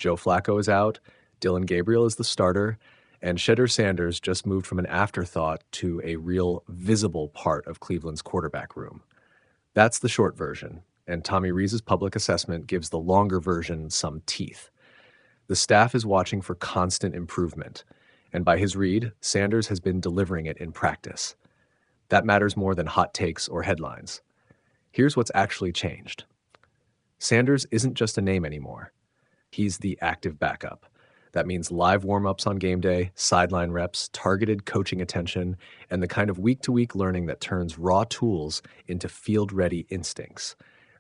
Joe Flacco is out, Dillon Gabriel is the starter, and Shedeur Sanders just moved from an afterthought to a real visible part of Cleveland's quarterback room. That's the short version, and Tommy Rees' public assessment gives the longer version some teeth. The staff is watching for constant improvement, and by his read, Sanders has been delivering it in practice. That matters more than hot takes or headlines. Here's what's actually changed. Sanders isn't just a name anymore. He's the active backup. That means live warm-ups on game day, sideline reps, targeted coaching attention, and the kind of week-to-week learning that turns raw tools into field-ready instincts.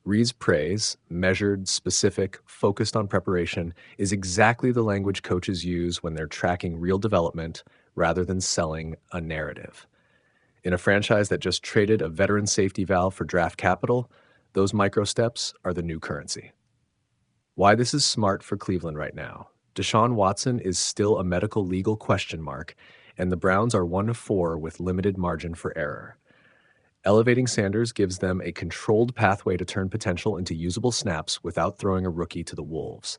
Rees' praise, measured, specific, focused on preparation, is exactly the language coaches use when they're tracking real development rather than selling a narrative. In a franchise that just traded a veteran safety valve for draft capital, those micro steps are the new currency. Why this is smart for Cleveland right now. Deshaun Watson is still a medical legal question mark, and the Browns are 1-4 with limited margin for error. Elevating Sanders gives them a controlled pathway to turn potential into usable snaps without throwing a rookie to the wolves.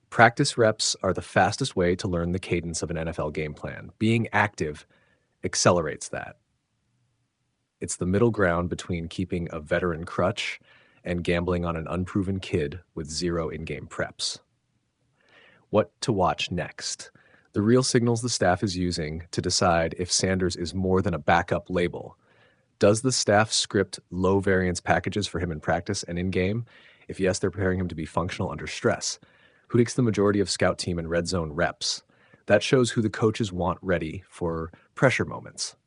Practice reps are the fastest way to learn the cadence of an NFL game plan. Being active accelerates that. It's the middle ground between keeping a veteran crutch and gambling on an unproven kid with zero in-game preps. What to watch next? The real signals the staff is using to decide if Sanders is more than a backup label. Does the staff script low-variance packages for him in practice and in-game? If yes, they're preparing him to be functional under stress. Who takes the majority of scout team and red zone reps? That shows who the coaches want ready for pressure moments.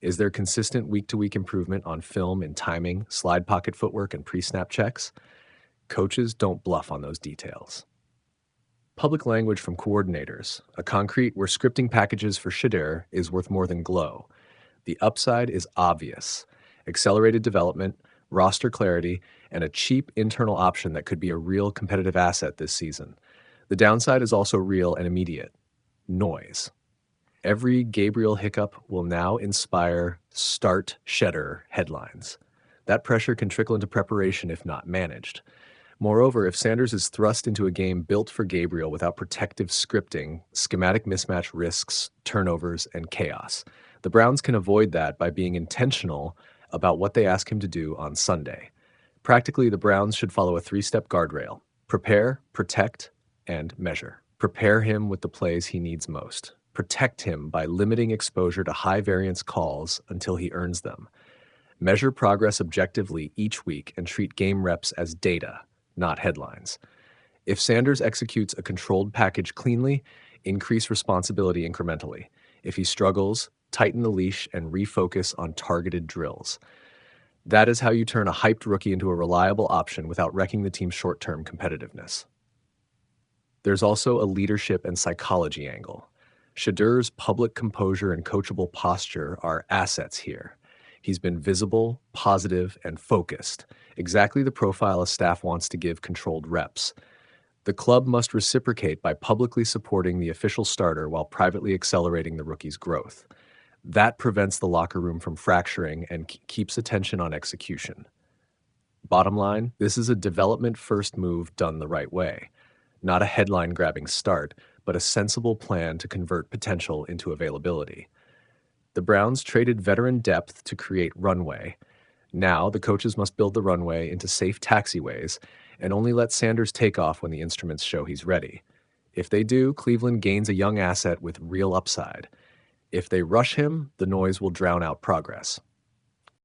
Is there consistent week-to-week improvement on film and timing, slide pocket footwork, and pre-snap checks? Coaches don't bluff on those details. Public language from coordinators, a concrete where scripting packages for Shedeur is worth more than glow. The upside is obvious. Accelerated development, roster clarity, and a cheap internal option that could be a real competitive asset this season. The downside is also real and immediate. Noise. Every Gabriel hiccup will now inspire "Start Shedeur" headlines. That pressure can trickle into preparation if not managed. Moreover, if Sanders is thrust into a game built for Gabriel without protective scripting, schematic mismatch risks, turnovers, and chaos. The Browns can avoid that by being intentional about what they ask him to do on Sunday. Practically, the Browns should follow a 3-step guardrail: prepare, protect, and measure. Prepare him with the plays he needs most. Protect him by limiting exposure to high-variance calls until he earns them. Measure progress objectively each week and treat game reps as data, not headlines. If Sanders executes a controlled package cleanly, increase responsibility incrementally. If he struggles, tighten the leash and refocus on targeted drills. That is how you turn a hyped rookie into a reliable option without wrecking the team's short-term competitiveness. There's also a leadership and psychology angle. Shedeur's public composure and coachable posture are assets here. He's been visible, positive, and focused, exactly the profile a staff wants to give controlled reps. The club must reciprocate by publicly supporting the official starter while privately accelerating the rookie's growth. That prevents the locker room from fracturing and keeps attention on execution. Bottom line, this is a development-first move done the right way. Not a headline-grabbing start, but a sensible plan to convert potential into availability. The Browns traded veteran depth to create runway. Now, the coaches must build the runway into safe taxiways and only let Sanders take off when the instruments show he's ready. If they do, Cleveland gains a young asset with real upside. If they rush him, the noise will drown out progress.